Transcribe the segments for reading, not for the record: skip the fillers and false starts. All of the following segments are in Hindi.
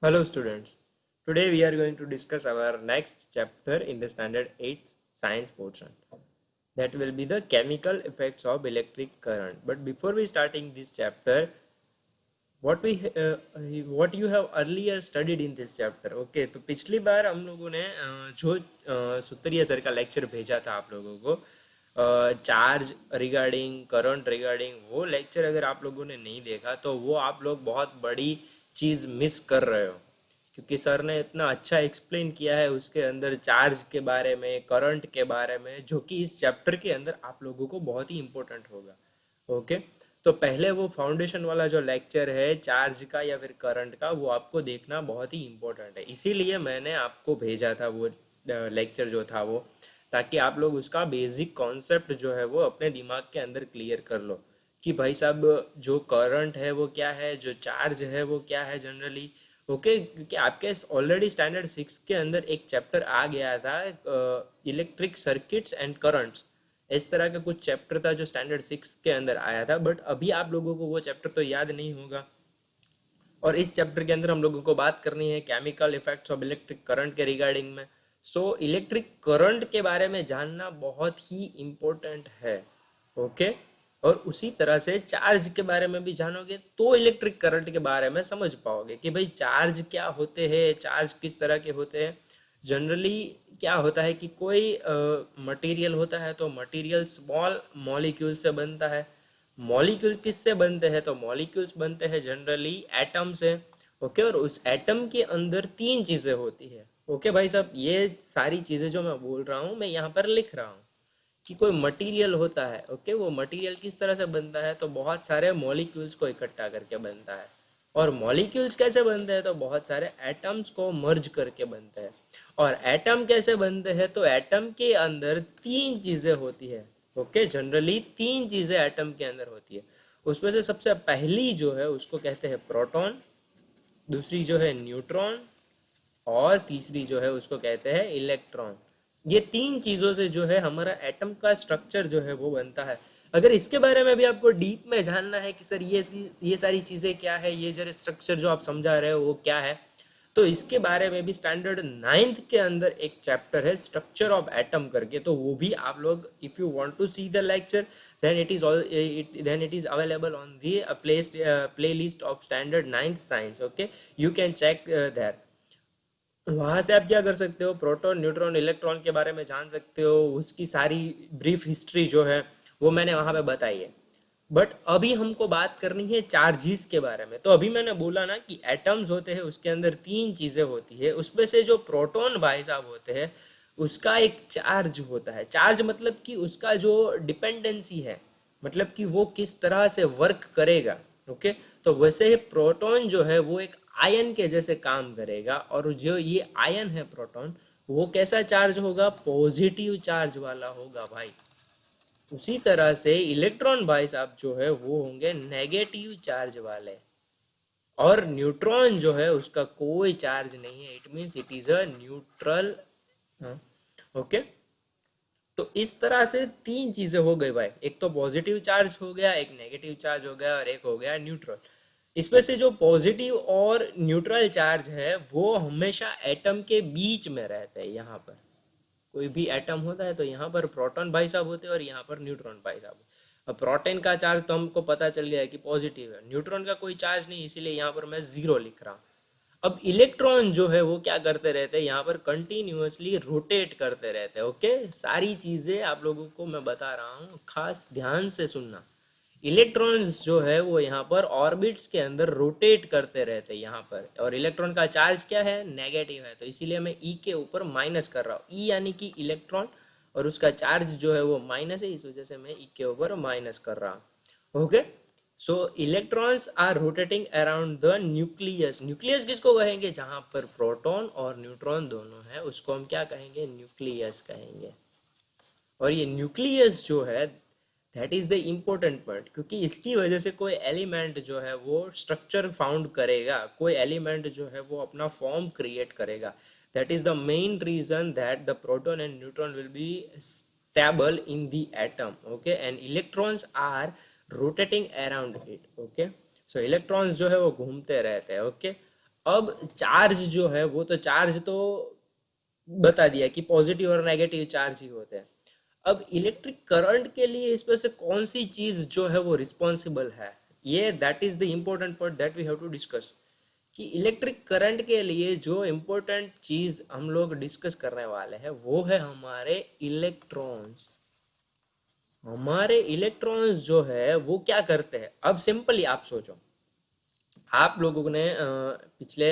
Hello students. Today we are going to discuss our next chapter in the standard 8 science portion. That will be the chemical effects of electric current. But before we starting this chapter, what we what you have earlier studied in this chapter. Okay, तो पिछली बार हम लोगों ने जो सुत्रिया सर का लेक्चर भेजा था आप लोगों को चार्ज रिगार्डिंग करंट रिगार्डिंग, वो लेक्चर अगर आप लोगों ने नहीं देखा तो वो आप लोग बहुत बड़ी चीज़ मिस कर रहे हो, क्योंकि सर ने इतना अच्छा एक्सप्लेन किया है उसके अंदर चार्ज के बारे में, करंट के बारे में, जो कि इस चैप्टर के अंदर आप लोगों को बहुत ही इंपॉर्टेंट होगा। ओके, तो पहले वो फाउंडेशन वाला जो लेक्चर है चार्ज का या फिर करंट का, वो आपको देखना बहुत ही इंपॉर्टेंट है। इसीलिए मैंने आपको भेजा था वो लेक्चर जो था वो, ताकि आप लोग उसका बेसिक कॉन्सेप्ट जो है वो अपने दिमाग के अंदर क्लियर कर लो कि भाई साहब जो करंट है वो क्या है, जो चार्ज है वो क्या है जनरली। ओके, क्योंकि आपके ऑलरेडी स्टैंडर्ड 6 के अंदर एक चैप्टर आ गया था, इलेक्ट्रिक सर्किट्स एंड करंट्स। इस तरह का कुछ चैप्टर था जो स्टैंडर्ड 6 के अंदर आया था, बट अभी आप लोगों को वो चैप्टर तो याद नहीं होगा। और इस चैप्टर के अंदर हम लोगों को बात करनी है chemical effects of electric current के रिगार्डिंग में। सो इलेक्ट्रिक करंट के बारे में जानना बहुत ही इम्पोर्टेंट है। ओके, और उसी तरह से चार्ज के बारे में भी जानोगे तो इलेक्ट्रिक करंट के बारे में समझ पाओगे कि भाई चार्ज क्या होते हैं, चार्ज किस तरह के होते हैं। जनरली क्या होता है कि कोई मटेरियल होता है तो मटेरियल स्मॉल मॉलिक्यूल से बनता है। मॉलिक्यूल किससे बनते हैं, तो मॉलिक्यूल्स बनते हैं जनरली एटम से। ओके, और उस एटम के अंदर तीन चीजें होती है। ओके भाई साहब, ये सारी चीजें जो मैं बोल रहा हूँ मैं यहाँ पर लिख रहा हूँ कि कोई मटेरियल होता है। ओके, वो मटेरियल किस तरह से बनता है, तो बहुत सारे मॉलिक्यूल्स को इकट्ठा करके बनता है। और मॉलिक्यूल्स कैसे बनते हैं, तो बहुत सारे एटम्स को मर्ज करके बनते हैं। और एटम कैसे बनते हैं, तो एटम के अंदर तीन चीजें होती है। ओके, जनरली तीन चीजें एटम के अंदर होती है। उसमें से सबसे पहली जो है उसको कहते हैं प्रोटॉन, दूसरी जो है न्यूट्रॉन, और तीसरी जो है उसको कहते हैं इलेक्ट्रॉन। ये तीन चीजों से जो है हमारा एटम का स्ट्रक्चर जो है वो बनता है। अगर इसके बारे में भी आपको डीप में जानना है कि सर ये सारी चीजें क्या है, ये जरा स्ट्रक्चर जो आप समझा रहे हो वो क्या है, तो इसके बारे में भी स्टैंडर्ड 9th के अंदर एक चैप्टर है स्ट्रक्चर ऑफ एटम करके। तो वो भी आप लोग if you want to see the lecture then it is available on the playlist of standard 9th साइंस। Okay, you can check there. वहां से आप क्या कर सकते हो, प्रोटॉन न्यूट्रॉन इलेक्ट्रॉन के बारे में जान सकते हो। उसकी सारी ब्रीफ हिस्ट्री जो है वो मैंने वहां पे बताई है। बट अभी हमको बात करनी है चार्जिस के बारे में। तो अभी मैंने बोला ना कि एटम्स होते हैं, उसके अंदर तीन चीजें होती है। उसमें से जो प्रोटॉन भाई साहब होते हैं उसका एक चार्ज होता है। चार्ज मतलब कि उसका जो डिपेंडेंसी है, मतलब कि वो किस तरह से वर्क करेगा। ओके, तो वैसे ही प्रोटॉन जो है वो एक आयन के जैसे काम करेगा। और जो ये आयन है प्रोटॉन, वो कैसा चार्ज होगा, पॉजिटिव चार्ज वाला होगा भाई। उसी तरह से इलेक्ट्रॉन भाई साहब जो है वो होंगे नेगेटिव चार्ज वाले। और न्यूट्रॉन जो है उसका कोई चार्ज नहीं है, it means it is a neutral. Okay, तो इस तरह से तीन चीजें हो गई भाई, एक तो पॉजिटिव चार्ज हो गया, एक नेगेटिव चार्ज हो गया, और एक हो गया न्यूट्रल। इसमें से जो पॉजिटिव और न्यूट्रल चार्ज है वो हमेशा एटम के बीच में रहते हैं। यहाँ पर कोई भी एटम होता है तो यहाँ पर प्रोटॉन भाई साहब होते हैं और यहाँ पर न्यूट्रॉन भाई साहब। अब प्रोटॉन का चार्ज तो हमको पता चल गया है कि पॉजिटिव है, न्यूट्रॉन का कोई चार्ज नहीं, इसीलिए यहाँ पर मैं जीरो लिख रहा हूँ। अब इलेक्ट्रॉन जो है वो क्या करते रहते हैं, यहाँ पर कंटिन्यूअसली रोटेट करते रहते हैं। ओके, सारी चीजें आप लोगों को मैं बता रहा हूँ, खास ध्यान से सुनना। इलेक्ट्रॉन्स जो है वो यहाँ पर ऑर्बिट्स के अंदर रोटेट करते रहते हैं यहाँ पर। और इलेक्ट्रॉन का चार्ज क्या है, नेगेटिव है, तो इसीलिए मैं ई के ऊपर माइनस कर रहा हूँ। ई यानी कि इलेक्ट्रॉन, और उसका चार्ज जो है वो माइनस है, इस वजह से मैं ई के ऊपर माइनस कर रहा हूँ। Okay, so electrons are rotating around the nucleus. Nucleus किसको कहेंगे, जहां पर प्रोटॉन और न्यूट्रॉन दोनों है उसको हम क्या कहेंगे, न्यूक्लियस कहेंगे। और ये न्यूक्लियस जो है that is the important point, क्योंकि इसकी वजह से कोई एलिमेंट जो है वो स्ट्रक्चर फाउंड करेगा, कोई एलिमेंट जो है वो अपना फॉर्म क्रिएट करेगा। That is the main reason that the proton and neutron will be stable in the atom. Okay, and electrons are rotating around it. Okay, so electrons जो है वो घूमते रहते हैं। ओके, अब चार्ज जो है वो तो चार्ज तो बता दिया कि पॉजिटिव और नेगेटिव चार्ज ही होते हैं। अब इलेक्ट्रिक करंट के लिए इसमें से कौन सी चीज जो है वो रिस्पॉन्सिबल है, ये that is the important point that we have to discuss. कि इलेक्ट्रिक करंट के लिए जो इम्पोर्टेंट चीज हम लोग डिस्कस करने वाले हैं वो है हमारे इलेक्ट्रॉन्स। हमारे इलेक्ट्रॉन्स जो है वो क्या करते हैं, अब सिंपली आप सोचो। आप लोगों ने पिछले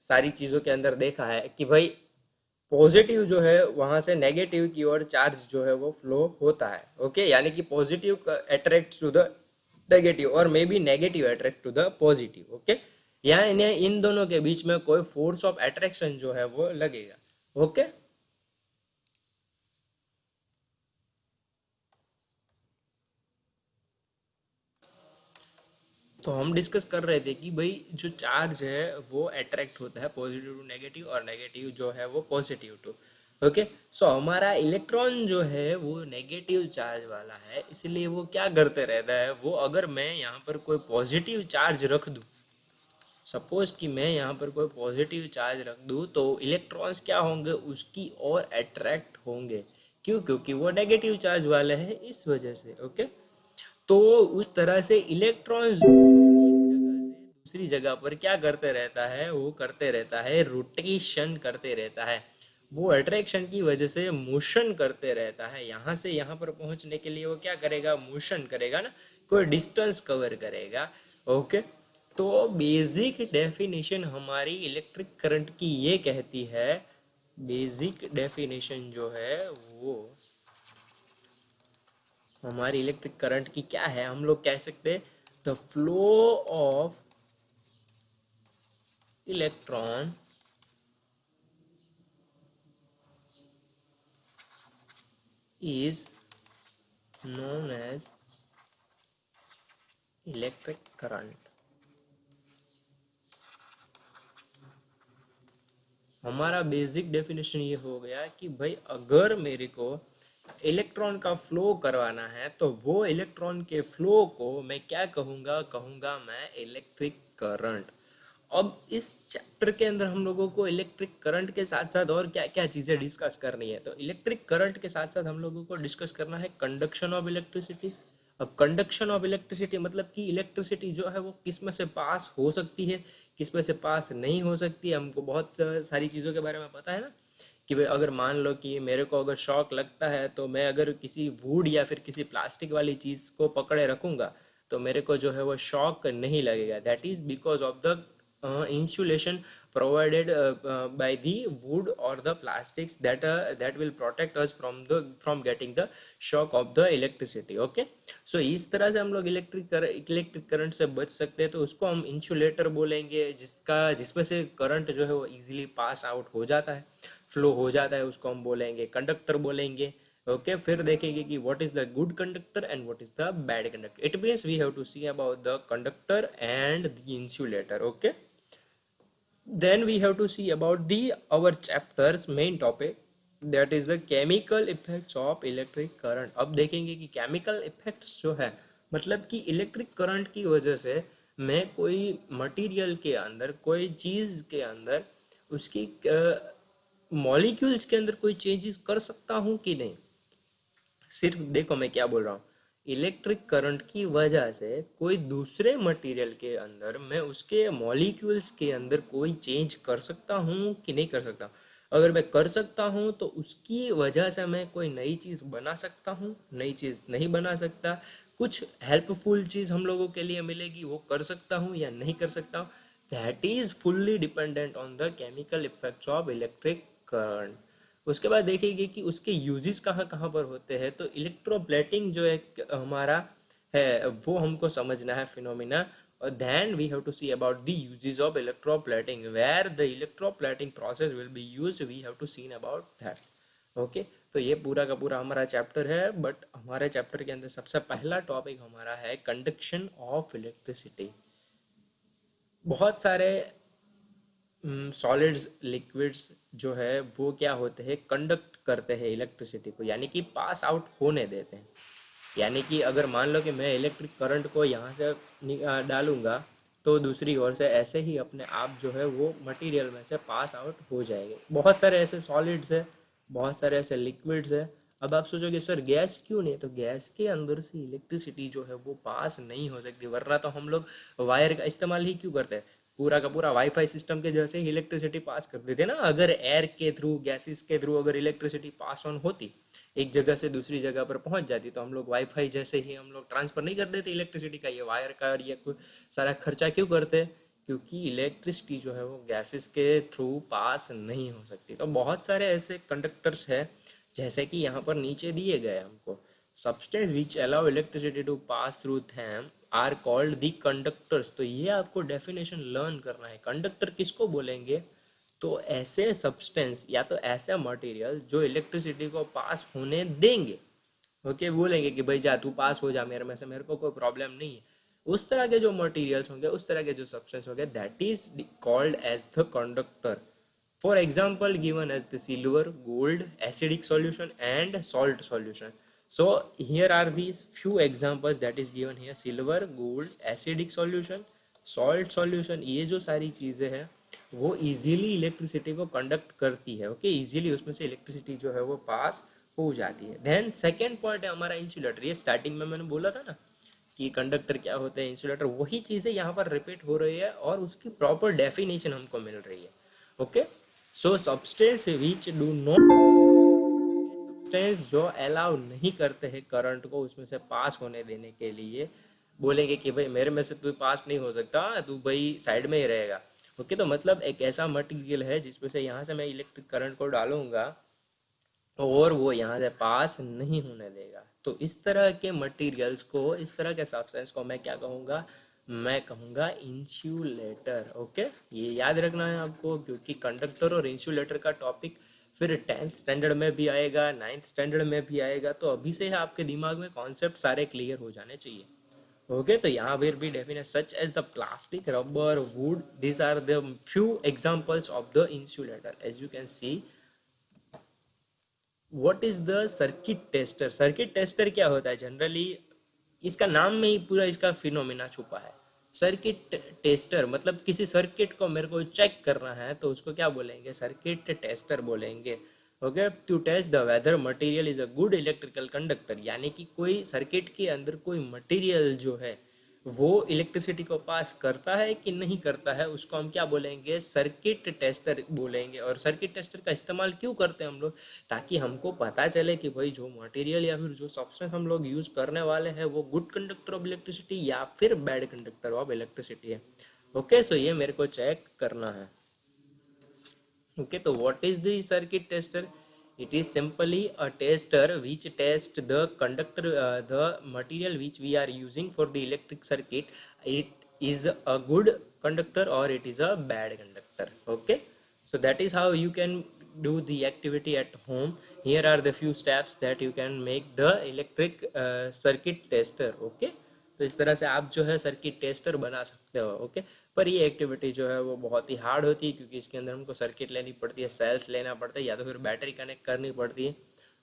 सारी चीजों के अंदर देखा है कि भाई पॉजिटिव जो है वहां से नेगेटिव की ओर चार्ज जो है वो फ्लो होता है। ओके, यानी कि positive attract to the negative और may be negative attract to the positive. Okay, यहाँ इन्हें इन दोनों के बीच में कोई फोर्स ऑफ अट्रैक्शन जो है वो लगेगा। ओके, तो हम डिस्कस कर रहे थे कि भाई जो चार्ज है वो अट्रैक्ट होता है पॉजिटिव टू नेगेटिव और नेगेटिव जो है वो पॉजिटिव टू। ओके, सो हमारा इलेक्ट्रॉन जो है वो नेगेटिव चार्ज वाला है, इसलिए वो क्या करते रहता है, वो अगर मैं यहाँ पर कोई पॉजिटिव चार्ज रख दूँ, सपोज कि मैं यहाँ पर कोई पॉजिटिव चार्ज रख दूँ, तो इलेक्ट्रॉन्स क्या होंगे, उसकी ओर अट्रैक्ट होंगे। क्यों? क्योंकि वो नेगेटिव चार्ज वाले हैं, इस वजह से। ओके, तो उस तरह से इलेक्ट्रॉन्स एक जगह से दूसरी जगह पर क्या करते रहता है, वो करते रहता है रोटेशन करते रहता है। वो अट्रैक्शन की वजह से मोशन करते रहता है, यहाँ से यहाँ पर पहुंचने के लिए वो क्या करेगा, मोशन करेगा ना, कोई डिस्टेंस कवर करेगा। ओके, तो बेसिक डेफिनेशन हमारी इलेक्ट्रिक करंट की ये कहती है, बेसिक डेफिनेशन जो है वो हमारी इलेक्ट्रिक करंट की क्या है, हम लोग कह सकते हैं the flow of electron is known as electric current. हमारा बेसिक डेफिनेशन ये हो गया कि भाई अगर मेरे को इलेक्ट्रॉन का फ्लो करवाना है तो वो इलेक्ट्रॉन के फ्लो को मैं क्या कहूँगा, कहूँगा मैं इलेक्ट्रिक करंट। अब इस चैप्टर के अंदर हम लोगों को इलेक्ट्रिक करंट के साथ साथ और क्या क्या चीज़ें डिस्कस करनी है, तो इलेक्ट्रिक करंट के साथ साथ हम लोगों को डिस्कस करना है कंडक्शन ऑफ इलेक्ट्रिसिटी। अब कंडक्शन ऑफ इलेक्ट्रिसिटी मतलब कि इलेक्ट्रिसिटी जो है वो किस में से पास हो सकती है, किस में से पास नहीं हो सकती है। हमको बहुत सारी चीज़ों के बारे में पता है ना, कि भाई अगर मान लो कि मेरे को अगर शॉक लगता है, तो मैं अगर किसी वुड या फिर किसी प्लास्टिक वाली चीज़ को पकड़े रखूँगा तो मेरे को जो है वो शॉक नहीं लगेगा। That is because of the insulation provided by the wood or the plastics that will protect us from getting the shock of the electricity. Okay, so इस तरह से हम लोग इलेक्ट्रिक करंट से बच सकते हैं, तो उसको हम इंसुलेटर बोलेंगे, जिसमें से करंट जो है वो इजीली पास आउट हो जाता है, फ्लो हो जाता है, उसको हम बोलेंगे कंडक्टर बोलेंगे। ओके, फिर देखेंगे कि what is the good conductor and what is the bad conductor. It means we have to see about the conductor and the insulator. Okay, then we have to see about the our chapter's main topic, that is the chemical effects of electric current। अब देखेंगे कि chemical effects जो है मतलब कि इलेक्ट्रिक करंट की वजह से मैं कोई मटेरियल के अंदर, कोई चीज के अंदर उसकी मॉलिक्यूल्स के अंदर कोई चेंजेस कर सकता हूँ कि नहीं। सिर्फ देखो मैं क्या बोल रहा हूँ, इलेक्ट्रिक करंट की वजह से कोई दूसरे मटेरियल के अंदर मैं उसके मॉलिक्यूल्स के अंदर कोई चेंज कर सकता हूँ कि नहीं कर सकता। अगर मैं कर सकता हूँ तो उसकी वजह से मैं कोई नई चीज़ बना सकता हूँ, नई चीज़ नहीं बना सकता, कुछ हेल्पफुल चीज़ हम लोगों के लिए मिलेगी, वो कर सकता हूँ या नहीं कर सकता हूँ। That is fully dependent on the chemical effects of electric current. उसके बाद देखेंगे कि उसके यूजेस कहाँ कहाँ पर होते हैं, तो इलेक्ट्रोप्लेटिंग जो एक हमारा है वो हमको समझना है फिनोमिना। और then we have to see about the uses of electroplating, where the electroplating process will be used, we have to seen about that. Okay, तो ये पूरा का पूरा हमारा चैप्टर है, बट हमारे चैप्टर के अंदर सबसे पहला टॉपिक हमारा है कंडक्शन ऑफ इलेक्ट्रिसिटी। बहुत सारे सॉलिड्स, लिक्विड्स जो है वो क्या होते हैं, कंडक्ट करते हैं इलेक्ट्रिसिटी को, यानी कि पास आउट होने देते हैं। यानी कि अगर मान लो कि मैं इलेक्ट्रिक करंट को यहाँ से डालूंगा, तो दूसरी ओर से ऐसे ही अपने आप जो है वो मटेरियल में से पास आउट हो जाएंगे। बहुत सारे ऐसे सॉलिड्स है, बहुत सारे ऐसे लिक्विड्स है। अब आप सोचोगे सर गैस क्यों नहीं, तो गैस के अंदर से इलेक्ट्रिसिटी जो है वो पास नहीं हो सकती, वरना तो हम लोग वायर का इस्तेमाल ही क्यों करते हैं, पूरा का पूरा वाईफाई सिस्टम के जैसे ही इलेक्ट्रिसिटी पास कर देते ना। अगर एयर के थ्रू, गैसेस के थ्रू अगर इलेक्ट्रिसिटी पास ऑन होती, एक जगह से दूसरी जगह पर पहुंच जाती, तो हम लोग वाईफाई जैसे ही हम लोग ट्रांसफर नहीं कर देते इलेक्ट्रिसिटी का, ये वायर का और ये कुछ सारा खर्चा क्यों करते, क्योंकि इलेक्ट्रिसिटी जो है वो गैसेस के थ्रू पास नहीं हो सकती। तो बहुत सारे ऐसे कंडक्टर्स है जैसे कि यहाँ पर नीचे दिए गए हमको, substance which allow electricity to pass through them are called the conductors. तो ये आपको डेफिनेशन लर्न करना है, कंडक्टर किसको बोलेंगे, तो ऐसे सब्सटेंस या तो ऐसा मटेरियल जो इलेक्ट्रिसिटी को पास होने देंगे। ओके, बोलेंगे कि भाई जा तू पास हो जा मेरे में से, मेरे को कोई प्रॉब्लम नहीं है। उस तरह के जो मटेरियल्स होंगे, उस तरह के जो सब्सटेंस होंगे, that is called as the conductor. For example, given as the silver, gold, acidic solution and salt solution. So here are these few examples that is given here: silver, gold, acidic solution, salt solution। ये जो सारी चीजें हैं वो इजीली इलेक्ट्रिसिटी को कंडक्ट करती है। ओके, इजीली उसमें से इलेक्ट्रिसिटी जो है वो पास हो जाती है। देन सेकेंड पॉइंट है हमारा इंसुलेटर। ये स्टार्टिंग में मैंने बोला था ना कि कंडक्टर क्या होते हैं, इंसुलेटर, वही चीजें यहाँ पर रिपीट हो रही है और उसकी प्रॉपर डेफिनेशन हमको मिल रही है। Okay, so substance which do not, substance जो अलाउ नहीं करते हैं करंट को उसमें से पास होने देने के लिए, बोलेंगे कि भाई मेरे में से तू पास नहीं हो सकता, तू भाई साइड में ही रहेगा। ओके, तो मतलब एक ऐसा मटेरियल है जिसमें से यहाँ से मैं इलेक्ट्रिक करंट को डालूंगा और वो यहाँ से पास नहीं होने देगा। तो इस तरह के मटेरियल्स को, इस तरह के सब्सटेंस को मैं क्या कहूँगा, मैं कहूँगा इंसुलेटर। ओके, ये याद रखना है आपको, क्योंकि कंडक्टर और इंसुलेटर का टॉपिक फिर 10th स्टैंडर्ड में भी आएगा, 9th स्टैंडर्ड में भी आएगा। तो अभी से आपके दिमाग में कॉन्सेप्ट सारे क्लियर हो जाने चाहिए। ओके, तो यहाँ पर भी definition such as the plastic, rubber, wood, this are the few examples of the insulator. As you can see, what is the circuit tester. Circuit tester क्या होता है, जनरली इसका नाम में ही पूरा इसका फिनोमिना छुपा है। सर्किट टेस्टर मतलब किसी सर्किट को मेरे को चेक करना है तो उसको क्या बोलेंगे, सर्किट टेस्टर बोलेंगे। Okay, to test the whether material is a good electrical conductor, यानी कि कोई सर्किट के अंदर कोई मटेरियल जो है वो इलेक्ट्रिसिटी को पास करता है कि नहीं करता है, उसको हम क्या बोलेंगे, सर्किट टेस्टर बोलेंगे। और सर्किट टेस्टर का इस्तेमाल क्यों करते हैं हम लोग, ताकि हमको पता चले कि भाई जो मटेरियल या फिर जो सब्सटेंस हम लोग यूज करने वाले हैं वो गुड कंडक्टर ऑफ इलेक्ट्रिसिटी या फिर बैड कंडक्टर ऑफ इलेक्ट्रिसिटी है। ओके, सो ये मेरे को चेक करना है। ओके, तो what is the circuit tester, it is simply a tester which tests the conductor, the material which we are using for the electric circuit, it is a good conductor or it is a bad conductor. Okay, so that is how you can do the activity at home. Here are the few steps that you can make the electric circuit tester. Okay, तो इस तरह से आप जो है सर्किट टेस्टर बना सकते हो। ओके, पर ये एक्टिविटी जो है वो बहुत ही हार्ड होती है, क्योंकि इसके अंदर हमको सर्किट लेनी पड़ती है, सेल्स लेना पड़ता है, या तो फिर बैटरी कनेक्ट करनी पड़ती है।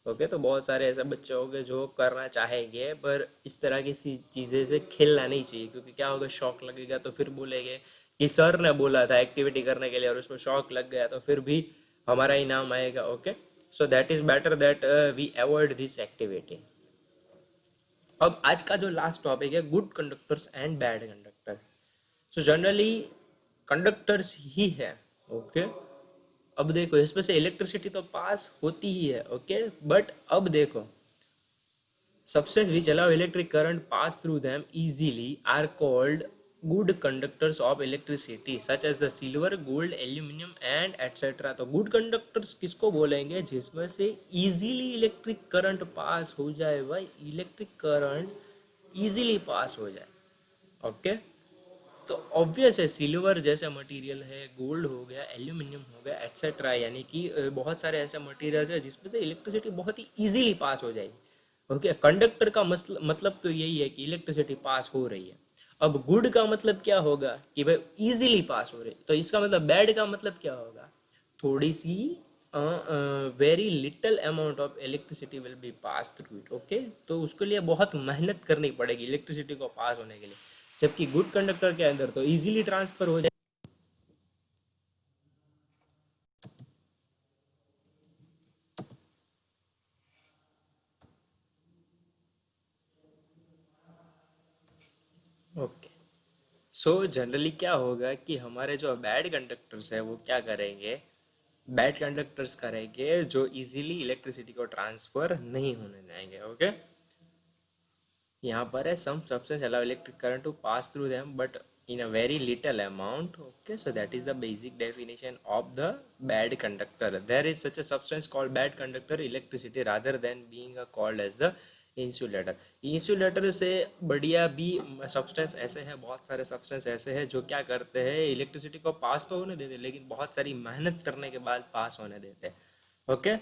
ओके, तो बहुत सारे ऐसे बच्चे होंगे जो करना चाहेंगे, पर इस तरह की चीज़ें से खेलना नहीं चाहिए, क्योंकि क्या होगा, शॉक लगेगा तो फिर बोलेंगे कि सर ने बोला था एक्टिविटी करने के लिए और उसमें शॉक लग गया, तो फिर भी हमारा ही नाम आएगा। Okay, so that is better that we avoid this activity. अब आज का जो लास्ट टॉपिक है, good conductors and bad conductor. So generally conductors ही है। ओके, अब देखो इसमें से इलेक्ट्रिसिटी तो पास होती ही है। ओके, बट अब देखो, substance which allow electric current pass through them easily are called good conductors of electricity such as the silver, gold, aluminum and etc. तो good conductors किसको बोलेंगे, जिसमें से easily electric current pass हो जाए, भाई electric current easily pass हो जाए। ओके, तो ऑब्वियस है सिल्वर जैसा मटेरियल है, गोल्ड हो गया, एल्यूमिनियम हो गया एट्सेट्रा, यानी कि बहुत सारे ऐसे मटेरियल्स है जिसमें से इलेक्ट्रिसिटी बहुत ही इजीली पास हो जाएगी। ओके, कंडक्टर का मतलब तो यही है कि इलेक्ट्रिसिटी पास हो रही है। अब गुड का मतलब क्या होगा कि भाई इजीली पास हो रही है, तो इसका मतलब बैड का मतलब क्या होगा, थोड़ी सी very little amount of electricity will be pass through it. Okay, तो उसके लिए बहुत मेहनत करनी पड़ेगी इलेक्ट्रिसिटी को पास होने के लिए। जबकि गुड कंडक्टर के अंदर तो इजीली ट्रांसफर हो जाए। ओके, सो जनरली क्या होगा कि हमारे जो बैड कंडक्टर्स है वो क्या करेंगे, बैड कंडक्टर्स करेंगे जो इजीली इलेक्ट्रिसिटी को ट्रांसफर नहीं होने देंगे। ओके, यहाँ पर है some substance allow electric current to pass through them but in a very little amount. Okay, so that is the basic definition of the bad conductor. There is such a substance called bad conductor electricity rather than being called as the insulator. Insulator से बढ़िया भी सब्सटेंस ऐसे हैं, बहुत सारे सब्सटेंस ऐसे हैं जो क्या करते हैं, इलेक्ट्रिसिटी को पास तो होने देते लेकिन बहुत सारी मेहनत करने के बाद पास होने देते हैं। Okay,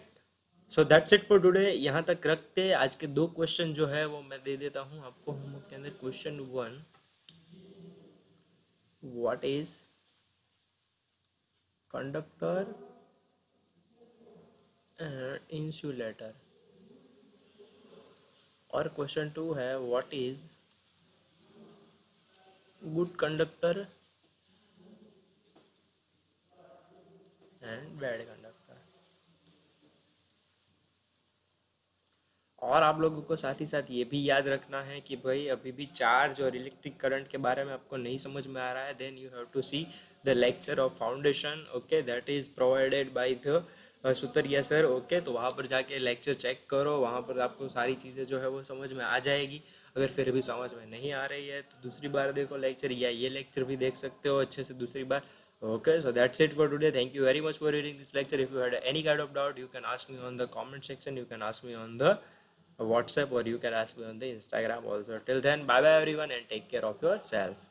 so that's it for today, यहाँ तक रखते। आज के 2 क्वेश्चन जो है वो मैं दे देता हूँ आपको होमवर्क के अंदर। Question 1, what is conductor and insulator, और क्वेश्चन 2 है what is good conductor and bad conductor. और आप लोगों को साथ ही साथ ये भी याद रखना है कि भाई अभी भी चार्ज और इलेक्ट्रिक करंट के बारे में आपको नहीं समझ में आ रहा है, then you have to see the lecture of foundation. Okay, that is provided by the Sutaria sir. Okay, तो वहाँ पर जाके लेक्चर चेक करो, वहाँ पर आपको सारी चीज़ें जो है वो समझ में आ जाएगी। अगर फिर भी समझ में नहीं आ रही है तो दूसरी बार देखो लेक्चर, या ये लेक्चर भी देख सकते हो अच्छे से दूसरी बार। Okay, so that's it for today. Thank you very much for reading this lecture. If you had any kind of doubt, you can ask me on the comment section. You can ask me on the WhatsApp, or you can ask me on the Instagram also. Till then, bye bye everyone and take care of yourself.